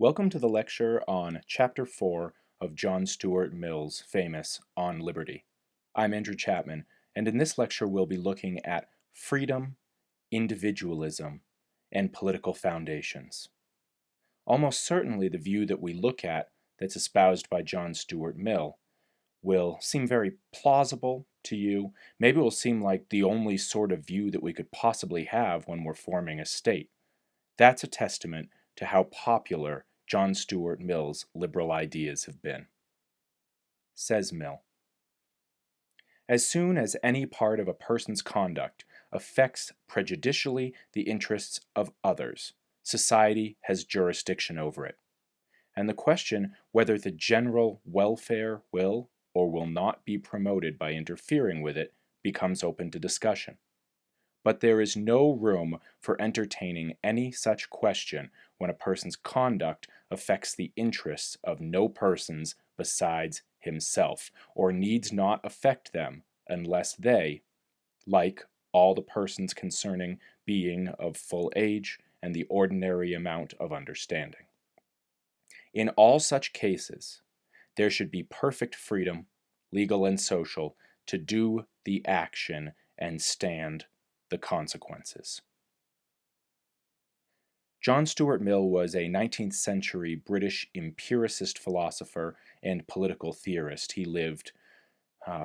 Welcome to the lecture on Chapter 4 of John Stuart Mill's famous On Liberty. I'm Andrew Chapman, and in this lecture we'll be looking at freedom, individualism, and political foundations. Almost certainly the view that we look at that's espoused by John Stuart Mill will seem very plausible to you. Maybe it will seem like the only sort of view that we could possibly have when we're forming a state. That's a testament to how popular John Stuart Mill's liberal ideas have been. Says Mill, as soon as any part of a person's conduct affects prejudicially the interests of others, society has jurisdiction over it, and the question whether the general welfare will or will not be promoted by interfering with it becomes open to discussion. But there is no room for entertaining any such question when a person's conduct affects the interests of no persons besides himself, or needs not affect them unless they, like all the persons concerning being of full age and the ordinary amount of understanding. In all such cases, there should be perfect freedom, legal and social, to do the action and stand the consequences. John Stuart Mill was a 19th century British empiricist philosopher and political theorist. He lived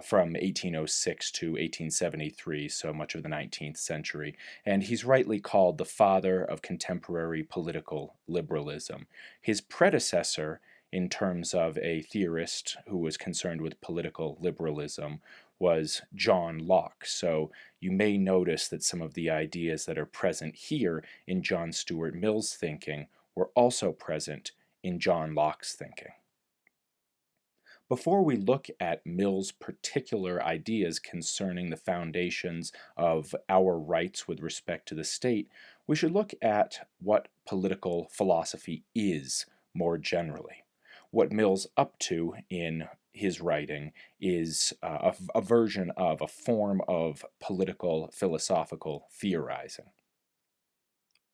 from 1806 to 1873, so much of the 19th century, and he's rightly called the father of contemporary political liberalism. His predecessor, in terms of a theorist who was concerned with political liberalism, was John Locke. So you may notice that some of the ideas that are present here in John Stuart Mill's thinking were also present in John Locke's thinking. Before we look at Mill's particular ideas concerning the foundations of our rights with respect to the state, we should look at what political philosophy is more generally. What Mill's up to in his writing is a version of a form of political philosophical theorizing.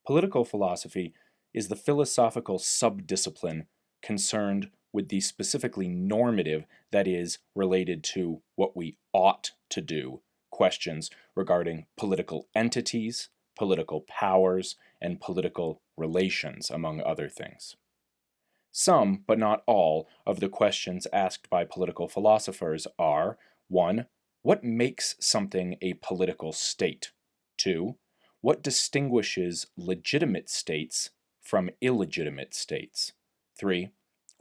Political philosophy is the philosophical subdiscipline concerned with the specifically normative, that is, related to what we ought to do, questions regarding political entities, political powers, and political relations, among other things. Some, but not all, of the questions asked by political philosophers are: 1. What makes something a political state? 2. What distinguishes legitimate states from illegitimate states? 3.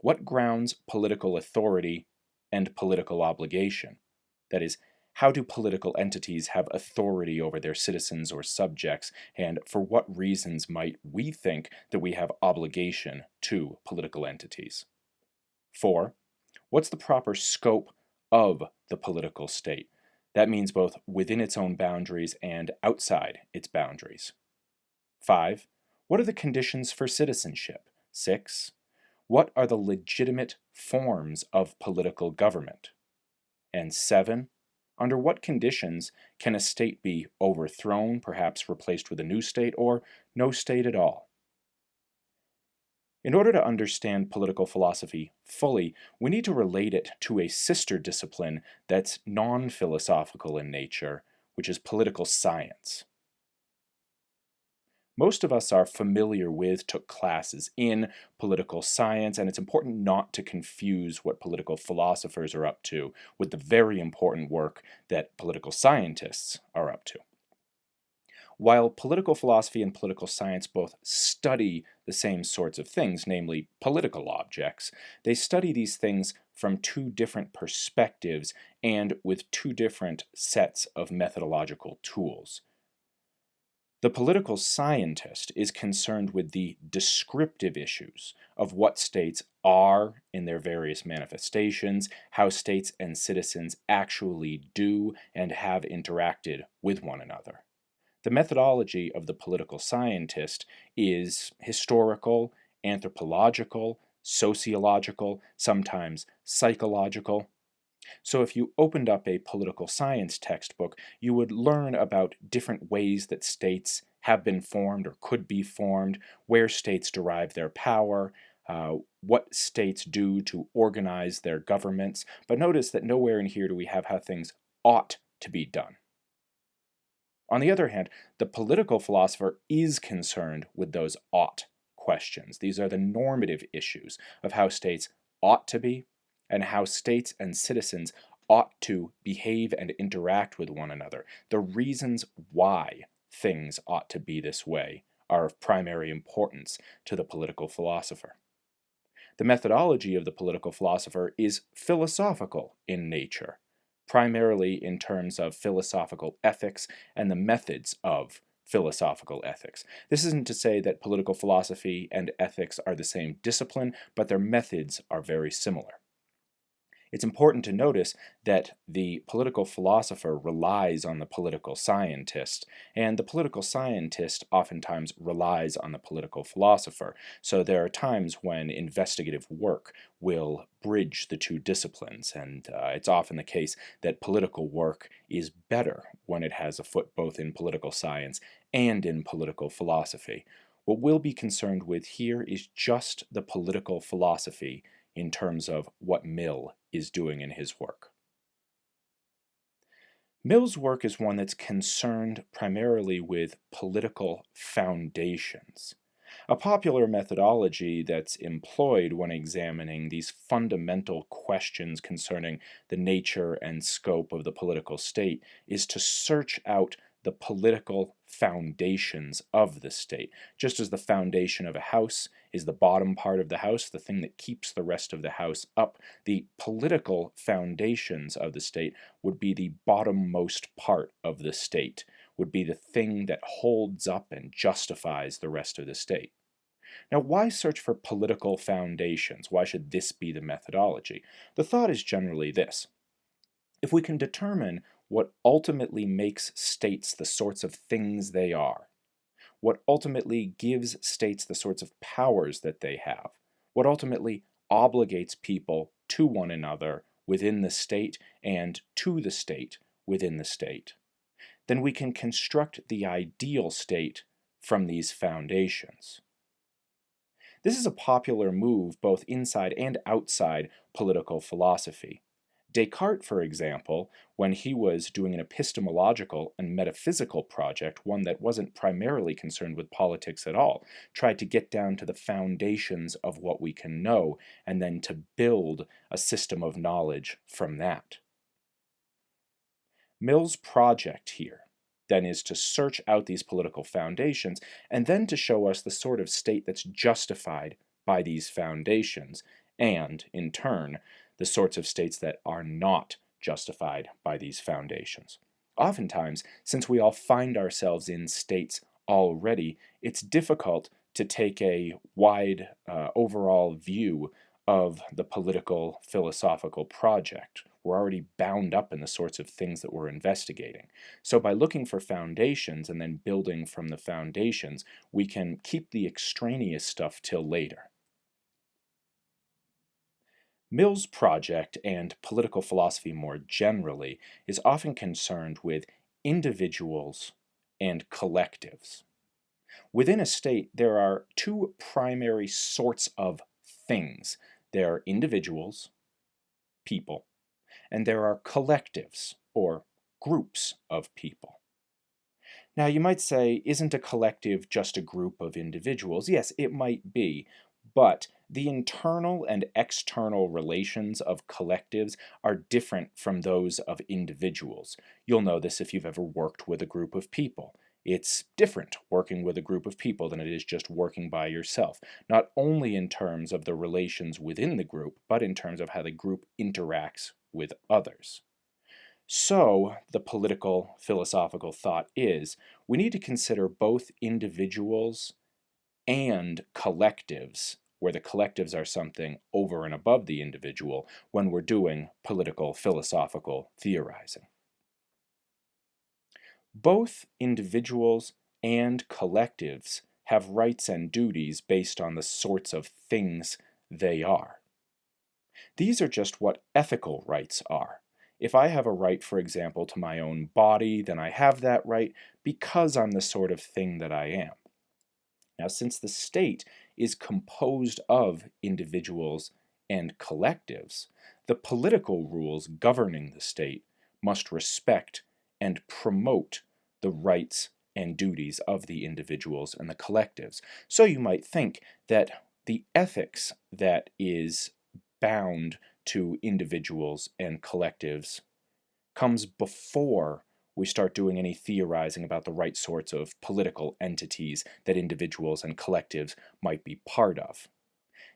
What grounds political authority and political obligation? That is, how do political entities have authority over their citizens or subjects, and for what reasons might we think that we have obligation to political entities? 4. What's the proper scope of the political state? That means both within its own boundaries and outside its boundaries. 5. What are the conditions for citizenship? 6. What are the legitimate forms of political government? And 7. Under what conditions can a state be overthrown, perhaps replaced with a new state, or no state at all? In order to understand political philosophy fully, we need to relate it to a sister discipline that's non-philosophical in nature, which is political science. Most of us are familiar with, took classes in political science, and it's important not to confuse what political philosophers are up to with the very important work that political scientists are up to. While political philosophy and political science both study the same sorts of things, namely political objects, they study these things from two different perspectives and with two different sets of methodological tools. The political scientist is concerned with the descriptive issues of what states are in their various manifestations, how states and citizens actually do and have interacted with one another. The methodology of the political scientist is historical, anthropological, sociological, sometimes psychological. So if you opened up a political science textbook, you would learn about different ways that states have been formed or could be formed, where states derive their power, what states do to organize their governments, but notice that nowhere in here do we have how things ought to be done. On the other hand, the political philosopher is concerned with those ought questions. These are the normative issues of how states ought to be and how states and citizens ought to behave and interact with one another. The reasons why things ought to be this way are of primary importance to the political philosopher. The methodology of the political philosopher is philosophical in nature, primarily in terms of philosophical ethics and the methods of philosophical ethics. This isn't to say that political philosophy and ethics are the same discipline, but their methods are very similar. It's important to notice that the political philosopher relies on the political scientist, and the political scientist oftentimes relies on the political philosopher. So there are times when investigative work will bridge the two disciplines, and it's often the case that political work is better when it has a foot both in political science and in political philosophy. What we'll be concerned with here is just the political philosophy in terms of what Mill is doing in his work. Mill's work is one that's concerned primarily with political foundations. A popular methodology that's employed when examining these fundamental questions concerning the nature and scope of the political state is to search out the political foundations of the state. Just as the foundation of a house is the bottom part of the house, the thing that keeps the rest of the house up, the political foundations of the state would be the bottommost part of the state, would be the thing that holds up and justifies the rest of the state. Now, why search for political foundations? Why should this be the methodology? The thought is generally this. If we can determine what ultimately makes states the sorts of things they are, what ultimately gives states the sorts of powers that they have, what ultimately obligates people to one another within the state and to the state within the state, then we can construct the ideal state from these foundations. This is a popular move both inside and outside political philosophy. Descartes, for example, when he was doing an epistemological and metaphysical project, one that wasn't primarily concerned with politics at all, tried to get down to the foundations of what we can know and then to build a system of knowledge from that. Mill's project here then is to search out these political foundations and then to show us the sort of state that's justified by these foundations and, in turn, the sorts of states that are not justified by these foundations. Oftentimes, since we all find ourselves in states already, it's difficult to take a wide overall view of the political philosophical project. We're already bound up in the sorts of things that we're investigating. So by looking for foundations and then building from the foundations, we can keep the extraneous stuff till later. Mill's project, and political philosophy more generally, is often concerned with individuals and collectives. Within a state, there are two primary sorts of things. There are individuals, people, and there are collectives, or groups of people. Now, you might say, isn't a collective just a group of individuals? Yes, it might be, but the internal and external relations of collectives are different from those of individuals. You'll know this if you've ever worked with a group of people. It's different working with a group of people than it is just working by yourself, not only in terms of the relations within the group, but in terms of how the group interacts with others. So, the political philosophical thought is, we need to consider both individuals and collectives, where the collectives are something over and above the individual, when we're doing political philosophical theorizing. Both individuals and collectives have rights and duties based on the sorts of things they are. These are just what ethical rights are. If I have a right, for example, to my own body, then I have that right because I'm the sort of thing that I am. Now, since the state is composed of individuals and collectives, the political rules governing the state must respect and promote the rights and duties of the individuals and the collectives. So you might think that the ethics that is bound to individuals and collectives comes before we start doing any theorizing about the right sorts of political entities that individuals and collectives might be part of.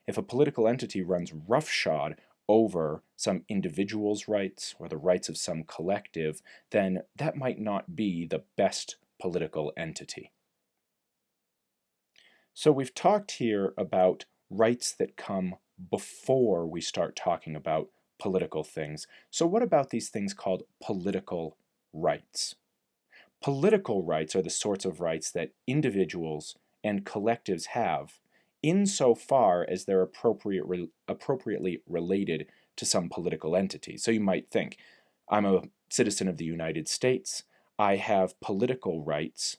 If a political entity runs roughshod over some individual's rights or the rights of some collective, then that might not be the best political entity. So we've talked here about rights that come before we start talking about political things. So what about these things called political rights? Political rights are the sorts of rights that individuals and collectives have insofar as they're appropriately related to some political entity. So you might think, I'm a citizen of the United States. I have political rights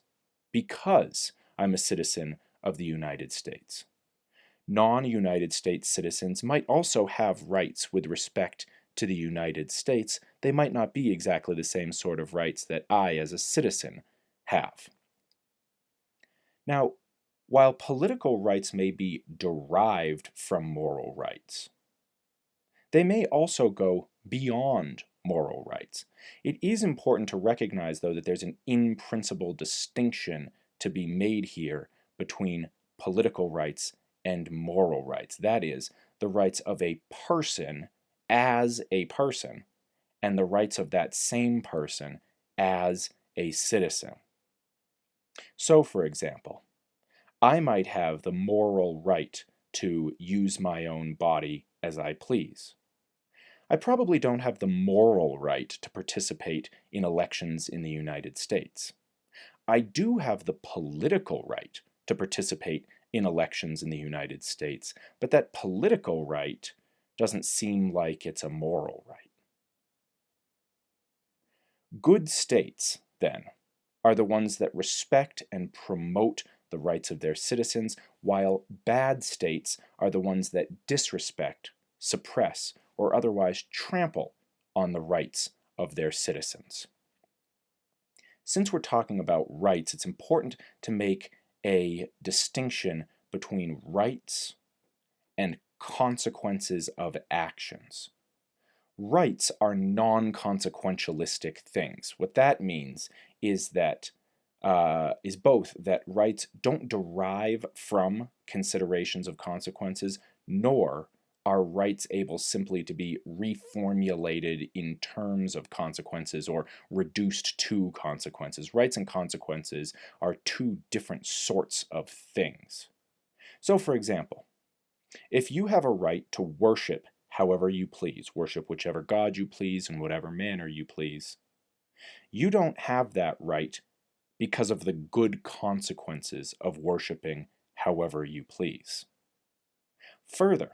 because I'm a citizen of the United States. Non-United States citizens might also have rights with respect to the United States. They might not be exactly the same sort of rights that I, as a citizen, have. Now, while political rights may be derived from moral rights, they may also go beyond moral rights. It is important to recognize, though, that there's an in-principle distinction to be made here between political rights and moral rights. That is, the rights of a person as a person and the rights of that same person as a citizen. So, for example, I might have the moral right to use my own body as I please. I probably don't have the moral right to participate in elections in the United States. I do have the political right to participate in elections in the United States, but that political right doesn't seem like it's a moral right. Good states, then, are the ones that respect and promote the rights of their citizens, while bad states are the ones that disrespect, suppress, or otherwise trample on the rights of their citizens. Since we're talking about rights, it's important to make a distinction between rights and consequences of actions. Rights are non-consequentialistic things. What that means is that both that rights don't derive from considerations of consequences, nor are rights able simply to be reformulated in terms of consequences or reduced to consequences. Rights and consequences are two different sorts of things. So, for example, if you have a right to worship however you please, worship whichever God you please in whatever manner you please, you don't have that right because of the good consequences of worshiping however you please. Further,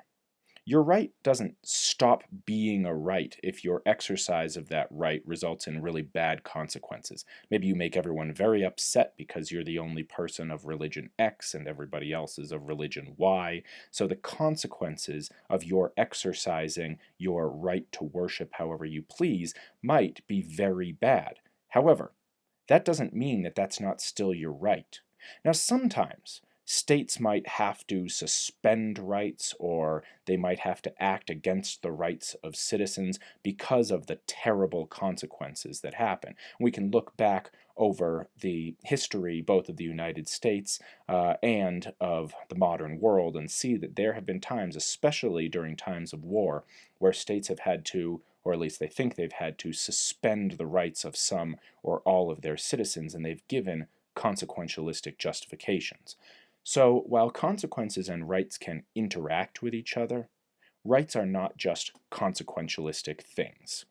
your right doesn't stop being a right if your exercise of that right results in really bad consequences. Maybe you make everyone very upset because you're the only person of religion X and everybody else is of religion Y. So the consequences of your exercising your right to worship however you please might be very bad. However, that doesn't mean that that's not still your right. Now, sometimes states might have to suspend rights or they might have to act against the rights of citizens because of the terrible consequences that happen. We can look back over the history both of the United States and of the modern world and see that there have been times, especially during times of war, where states have had to, or at least they think they've had to, suspend the rights of some or all of their citizens, and they've given consequentialistic justifications. So while consequences and rights can interact with each other, rights are not just consequentialistic things.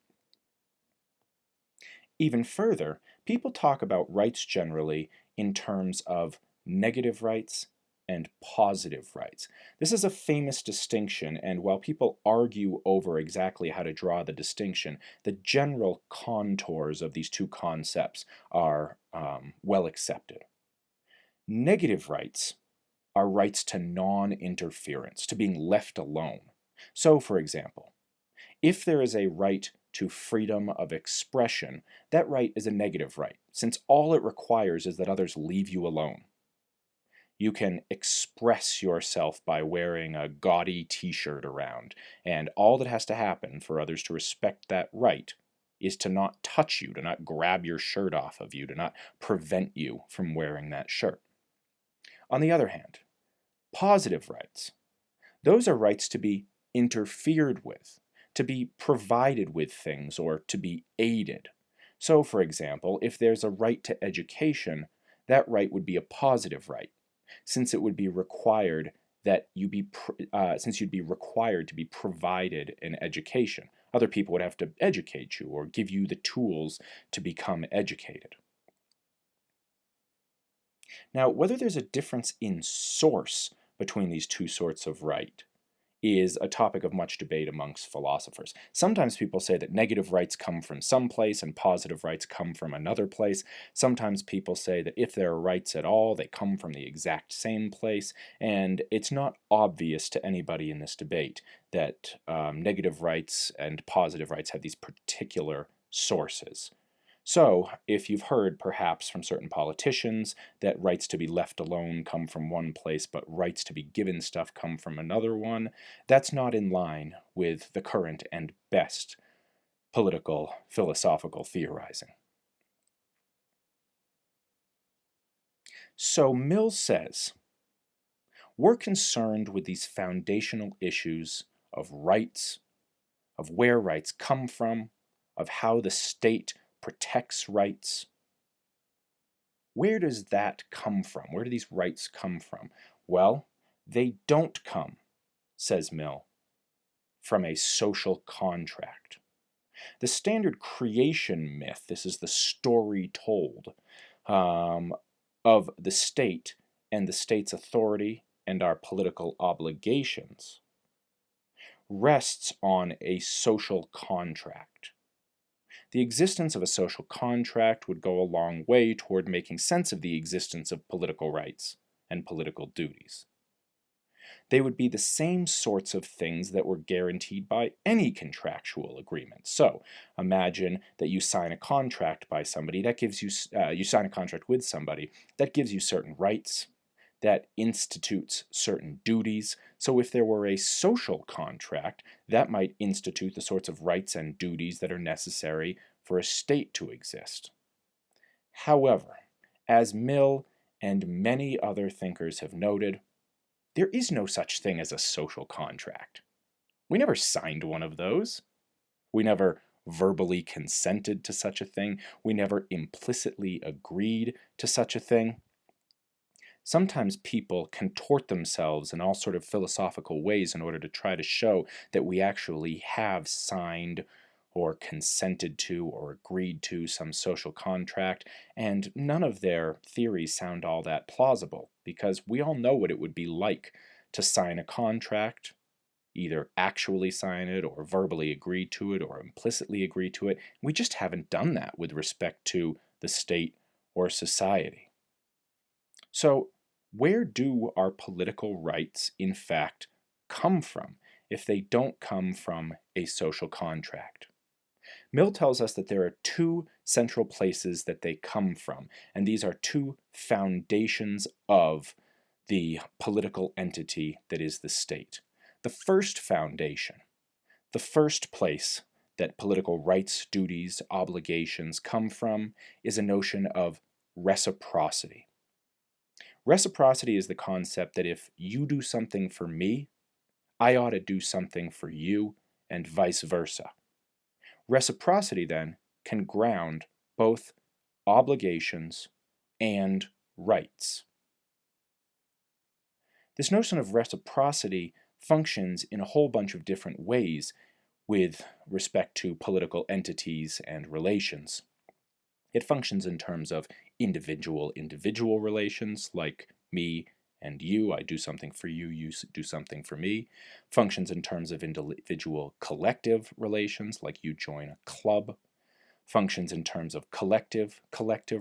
Even further, people talk about rights generally in terms of negative rights and positive rights. This is a famous distinction, and while people argue over exactly how to draw the distinction, the general contours of these two concepts are well accepted. Negative rights are rights to non-interference, to being left alone. So, for example, if there is a right to freedom of expression, that right is a negative right, since all it requires is that others leave you alone. You can express yourself by wearing a gaudy t-shirt around, and all that has to happen for others to respect that right is to not touch you, to not grab your shirt off of you, to not prevent you from wearing that shirt. On the other hand, positive rights, those are rights to be interfered with, to be provided with things, or to be aided. So, for example, if there's a right to education, that right would be a positive right, since it would be required that since you'd be required to be provided an education. Other people would have to educate you or give you the tools to become educated. Now, whether there's a difference in source between these two sorts of right is a topic of much debate amongst philosophers. Sometimes people say that negative rights come from some place and positive rights come from another place. Sometimes people say that if there are rights at all, they come from the exact same place, and it's not obvious to anybody in this debate that negative rights and positive rights have these particular sources. So, if you've heard perhaps from certain politicians that rights to be left alone come from one place, but rights to be given stuff come from another one, that's not in line with the current and best political philosophical theorizing. So, Mill says, we're concerned with these foundational issues of rights, of where rights come from, of how the state protects rights. Where does that come from? Where do these rights come from? Well, they don't come, says Mill, from a social contract. The standard creation myth, this is the story told of the state and the state's authority and our political obligations, rests on a social contract. The existence of a social contract would go a long way toward making sense of the existence of political rights and political duties. They would be the same sorts of things that were guaranteed by any contractual agreement. So, imagine that you sign a contract by somebody that gives you, you sign a contract with somebody that gives you certain rights, that institutes certain duties. So if there were a social contract, that might institute the sorts of rights and duties that are necessary for a state to exist. However, as Mill and many other thinkers have noted, there is no such thing as a social contract. We never signed one of those. We never verbally consented to such a thing. We never implicitly agreed to such a thing. Sometimes people contort themselves in all sort of philosophical ways in order to try to show that we actually have signed or consented to or agreed to some social contract, and none of their theories sound all that plausible, because we all know what it would be like to sign a contract, either actually sign it or verbally agree to it or implicitly agree to it. We just haven't done that with respect to the state or society. So, where do our political rights, in fact, come from if they don't come from a social contract? Mill tells us that there are two central places that they come from, and these are two foundations of the political entity that is the state. The first foundation, the first place that political rights, duties, obligations come from is a notion of reciprocity. Reciprocity is the concept that if you do something for me, I ought to do something for you, and vice versa. Reciprocity, then, can ground both obligations and rights. This notion of reciprocity functions in a whole bunch of different ways with respect to political entities and relations. It functions in terms of individual relations, like me and you. I do something for you, you do something for me. Functions in terms of individual collective relations, like you join a club. Functions in terms of collective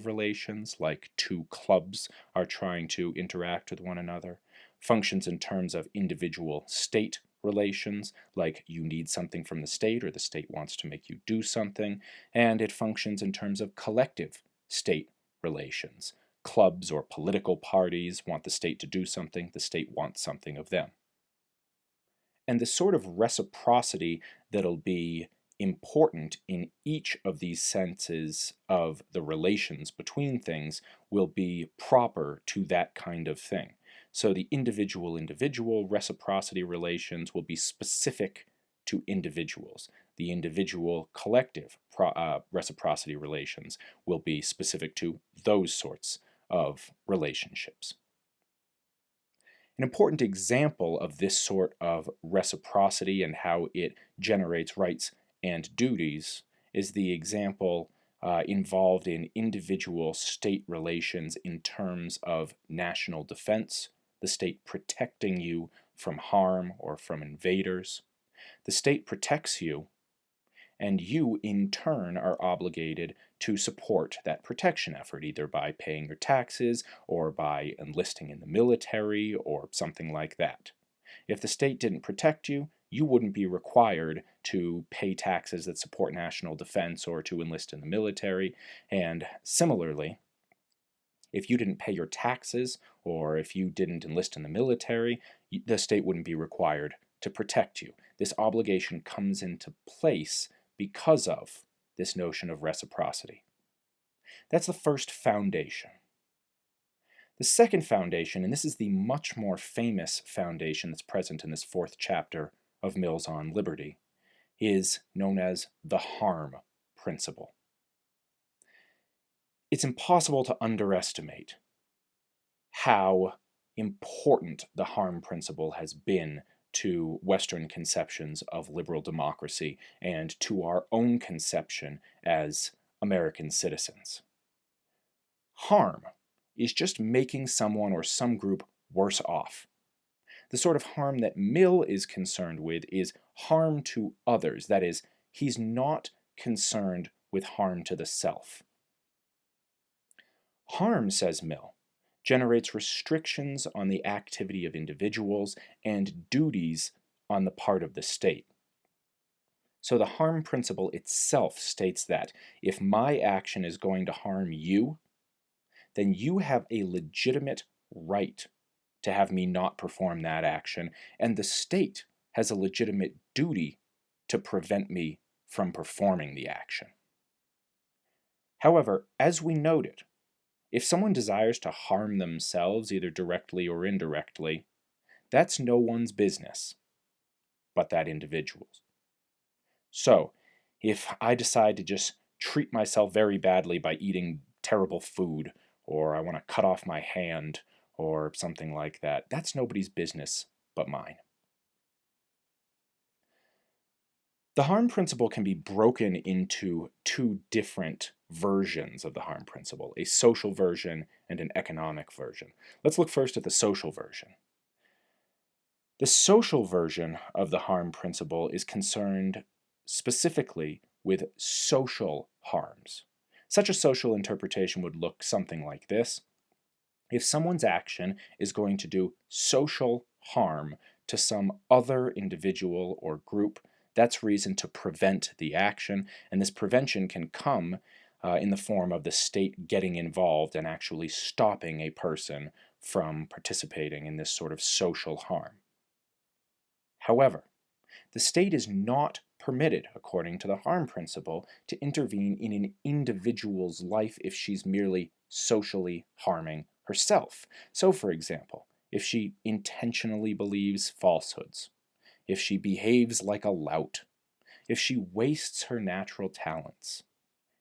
relations, like two clubs are trying to interact with one another. functions in terms of individual state relations, like you need something from the state or the state wants to make you do something, and it functions in terms of collective state relations. Clubs or political parties want the state to do something, the state wants something of them. And the sort of reciprocity that'll be important in each of these senses of the relations between things will be proper to that kind of thing. So the individual-individual reciprocity relations will be specific to individuals. The individual-collective reciprocity relations will be specific to those sorts of relationships. An important example of this sort of reciprocity and how it generates rights and duties is the example involved in individual state relations in terms of national defense, the state protecting you from harm or from invaders. The state protects you, and you in turn are obligated to support that protection effort, either by paying your taxes or by enlisting in the military or something like that. If the state didn't protect you, you wouldn't be required to pay taxes that support national defense or to enlist in the military. And similarly, if you didn't pay your taxes or if you didn't enlist in the military, the state wouldn't be required to protect you. This obligation comes into place because of this notion of reciprocity. That's the first foundation. The second foundation, and this is the much more famous foundation that's present in this fourth chapter of Mill's On Liberty, is known as the harm principle. It's impossible to underestimate how important the harm principle has been to Western conceptions of liberal democracy and to our own conception as American citizens. Harm is just making someone or some group worse off. The sort of harm that Mill is concerned with is harm to others. That is, he's not concerned with harm to the self. Harm, says Mill, generates restrictions on the activity of individuals and duties on the part of the state. So the harm principle itself states that if my action is going to harm you, then you have a legitimate right to have me not perform that action, and the state has a legitimate duty to prevent me from performing the action. However, as we noted, if someone desires to harm themselves, either directly or indirectly, that's no one's business but that individual's. So, if I decide to just treat myself very badly by eating terrible food, or I want to cut off my hand, or something like that, that's nobody's business but mine. The harm principle can be broken into two different versions of the harm principle, a social version and an economic version. Let's look first at the social version. The social version of the harm principle is concerned specifically with social harms. Such a social interpretation would look something like this. If someone's action is going to do social harm to some other individual or group, that's reason to prevent the action, and this prevention can come in the form of the state getting involved and actually stopping a person from participating in this sort of social harm. However, the state is not permitted, according to the harm principle, to intervene in an individual's life if she's merely socially harming herself. So, for example, if she intentionally believes falsehoods, if she behaves like a lout, if she wastes her natural talents,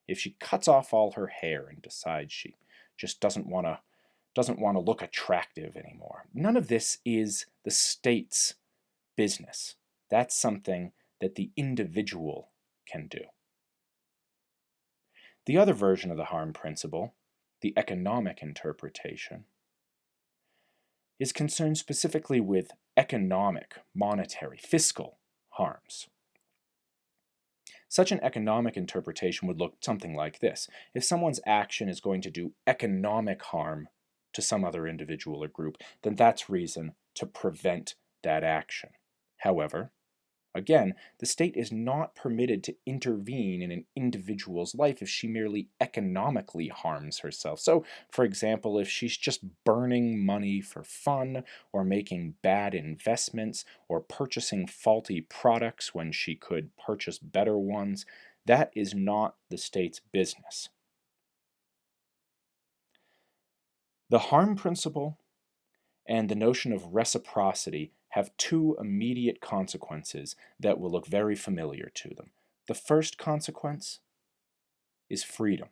if she cuts off all her hair and decides she just doesn't want to look attractive anymore. None of this is the state's business. That's something that the individual can do. The other version of the harm principle, the economic interpretation, is concerned specifically with economic, monetary, fiscal harms. Such an economic interpretation would look something like this. If someone's action is going to do economic harm to some other individual or group, then that's reason to prevent that action. However, again, the state is not permitted to intervene in an individual's life if she merely economically harms herself. So, for example, if she's just burning money for fun, or making bad investments, or purchasing faulty products when she could purchase better ones, that is not the state's business. The harm principle and the notion of reciprocity have two immediate consequences that will look very familiar to them. The first consequence is freedom.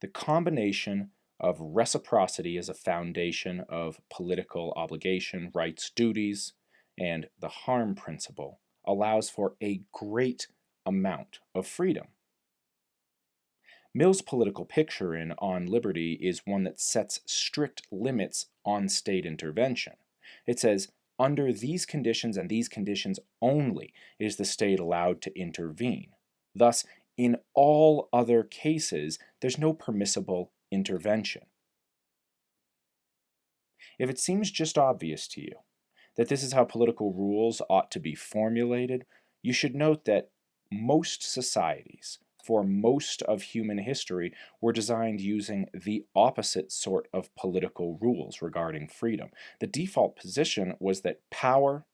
The combination of reciprocity as a foundation of political obligation, rights, duties, and the harm principle allows for a great amount of freedom. Mill's political picture in On Liberty is one that sets strict limits on state intervention. It says, under these conditions and these conditions only is the state allowed to intervene. Thus, in all other cases, there's no permissible intervention. If it seems just obvious to you that this is how political rules ought to be formulated, you should note that most societies, for most of human history, were designed using the opposite sort of political rules regarding freedom. The default position was that power,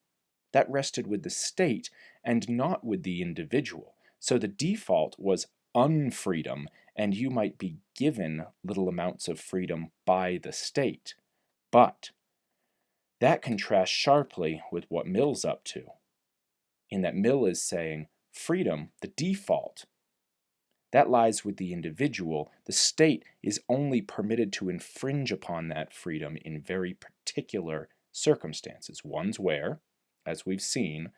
that rested with the state and not with the individual. So the default was unfreedom, and you might be given little amounts of freedom by the state. But that contrasts sharply with what Mill's up to, in that Mill is saying freedom, the default, that lies with the individual. The state is only permitted to infringe upon that freedom in very particular circumstances, ones where, as we've seen,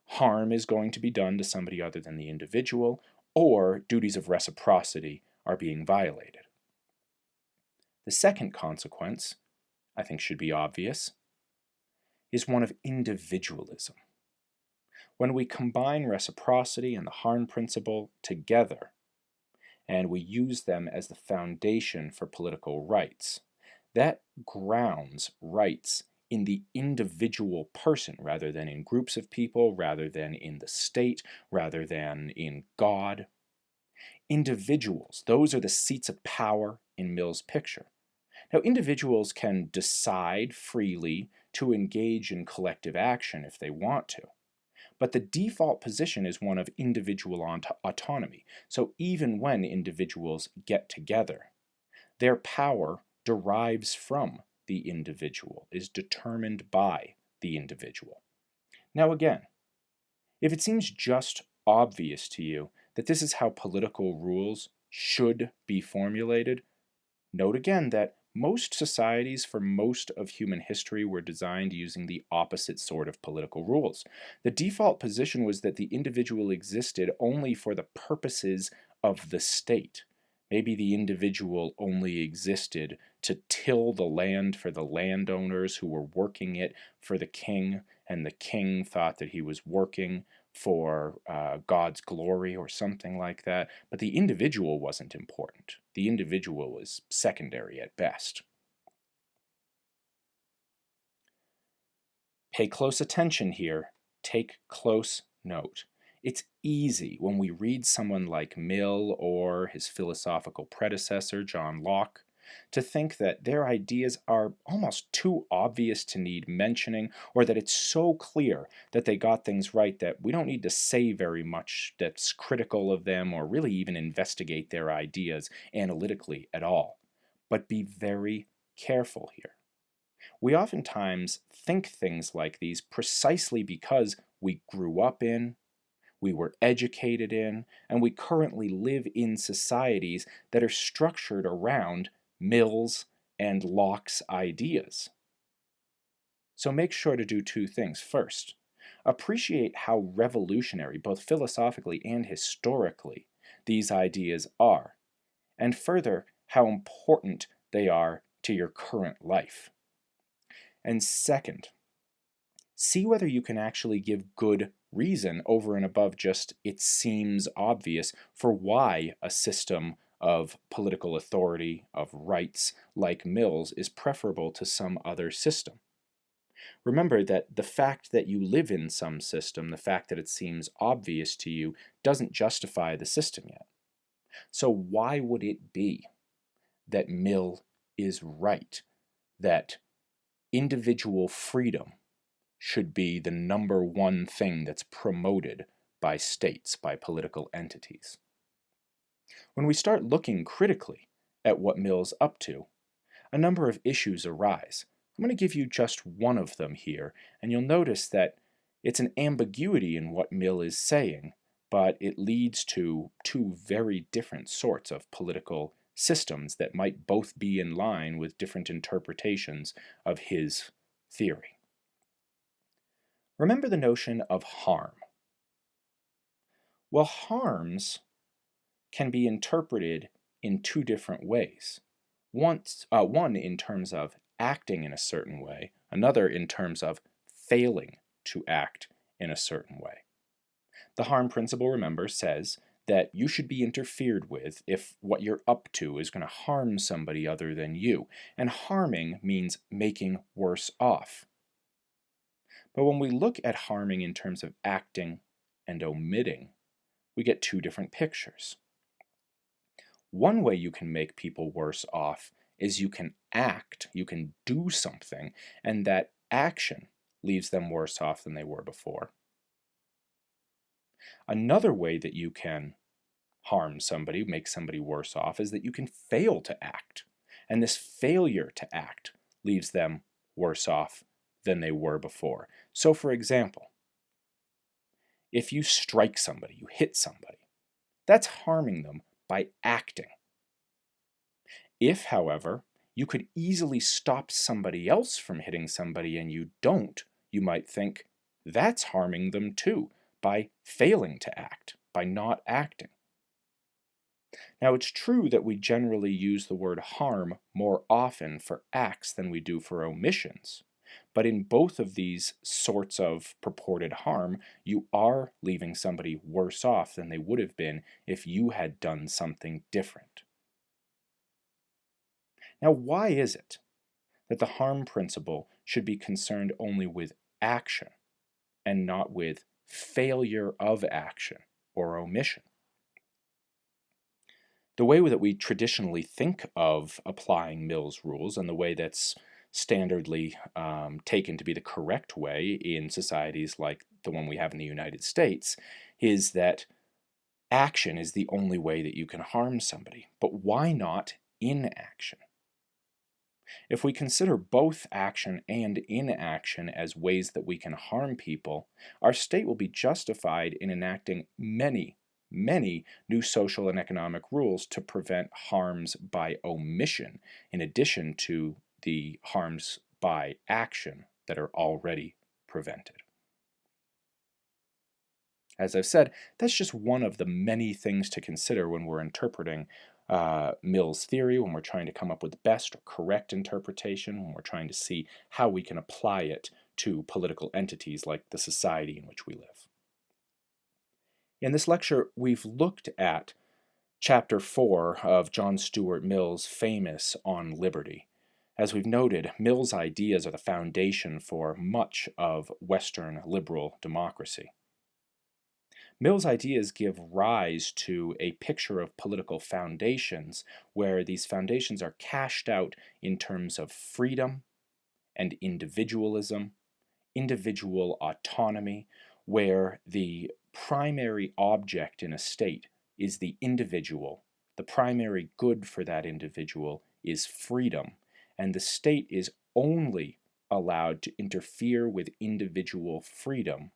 harm is going to be done to somebody other than the individual, or duties of reciprocity are being violated. The second consequence, I think should be obvious, is one of individualism. When we combine reciprocity and the harm principle together, and we use them as the foundation for political rights, that grounds rights in the individual person rather than in groups of people, rather than in the state, rather than in God. Individuals, those are the seats of power in Mill's picture. Now, individuals can decide freely to engage in collective action if they want to, but the default position is one of individual autonomy. So even when individuals get together, their power derives from the individual, is determined by the individual. Now again, if it seems just obvious to you that this is how political rules should be formulated, note again that most societies for most of human history were designed using the opposite sort of political rules. The default position was that the individual existed only for the purposes of the state. Maybe the individual only existed to till the land for the landowners who were working it for the king, and the king thought that he was working for God's glory or something like that, but the individual wasn't important. The individual was secondary at best. Pay close attention here. Take close note. It's easy when we read someone like Mill or his philosophical predecessor, John Locke, to think that their ideas are almost too obvious to need mentioning, or that it's so clear that they got things right that we don't need to say very much that's critical of them or really even investigate their ideas analytically at all. But be very careful here. We oftentimes think things like these precisely because we grew up in, we were educated in, and we currently live in societies that are structured around Mill's and Locke's ideas. So make sure to do two things. First, appreciate how revolutionary, both philosophically and historically, these ideas are, and further, how important they are to your current life. And second, see whether you can actually give good reason over and above just it seems obvious for why a system of political authority, of rights, like Mill's, is preferable to some other system. Remember that the fact that you live in some system, the fact that it seems obvious to you, doesn't justify the system yet. So why would it be that Mill is right, that individual freedom should be the number one thing that's promoted by states, by political entities? When we start looking critically at what Mill's up to, a number of issues arise. I'm going to give you just one of them here, and you'll notice that it's an ambiguity in what Mill is saying, but it leads to two very different sorts of political systems that might both be in line with different interpretations of his theory. Remember the notion of harm. Well, harms can be interpreted in two different ways. One in terms of acting in a certain way, another in terms of failing to act in a certain way. The harm principle, remember, says that you should be interfered with if what you're up to is going to harm somebody other than you. And harming means making worse off. But when we look at harming in terms of acting and omitting, we get two different pictures. One way you can make people worse off is you can act, you can do something, and that action leaves them worse off than they were before. Another way that you can harm somebody, make somebody worse off, is that you can fail to act. And this failure to act leaves them worse off than they were before. So, for example, if you strike somebody, you hit somebody, that's harming them by acting. If, however, you could easily stop somebody else from hitting somebody and you don't, you might think that's harming them too by failing to act, by not acting. Now, it's true that we generally use the word harm more often for acts than we do for omissions. But in both of these sorts of purported harm, you are leaving somebody worse off than they would have been if you had done something different. Now, why is it that the harm principle should be concerned only with action and not with failure of action or omission? The way that we traditionally think of applying Mill's rules, and the way that's standardly taken to be the correct way in societies like the one we have in the United States, is that action is the only way that you can harm somebody. But why not inaction? If we consider both action and inaction as ways that we can harm people, our state will be justified in enacting many new social and economic rules to prevent harms by omission, in addition to the harms by action that are already prevented. As I've said, that's just one of the many things to consider when we're interpreting Mill's theory, when we're trying to come up with the best or correct interpretation, when we're trying to see how we can apply it to political entities like the society in which we live. In this lecture, we've looked at Chapter 4 of John Stuart Mill's famous On Liberty. As we've noted, Mill's ideas are the foundation for much of Western liberal democracy. Mill's ideas give rise to a picture of political foundations where these foundations are cashed out in terms of freedom and individualism, individual autonomy, where the primary object in a state is the individual. The primary good for that individual is freedom, and the state is only allowed to interfere with individual freedom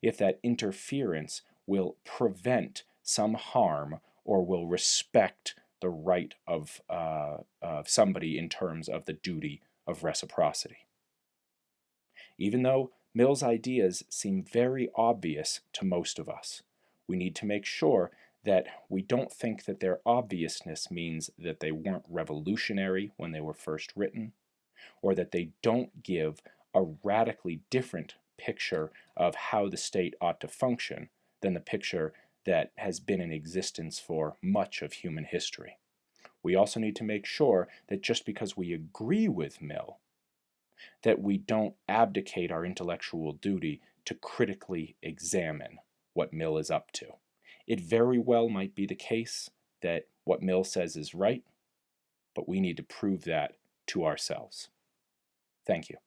if that interference will prevent some harm or will respect the right of somebody in terms of the duty of reciprocity. Even though Mill's ideas seem very obvious to most of us, we need to make sure that we don't think that their obviousness means that they weren't revolutionary when they were first written, or that they don't give a radically different picture of how the state ought to function than the picture that has been in existence for much of human history. We also need to make sure that just because we agree with Mill, that we don't abdicate our intellectual duty to critically examine what Mill is up to. It very well might be the case that what Mill says is right, but we need to prove that to ourselves. Thank you.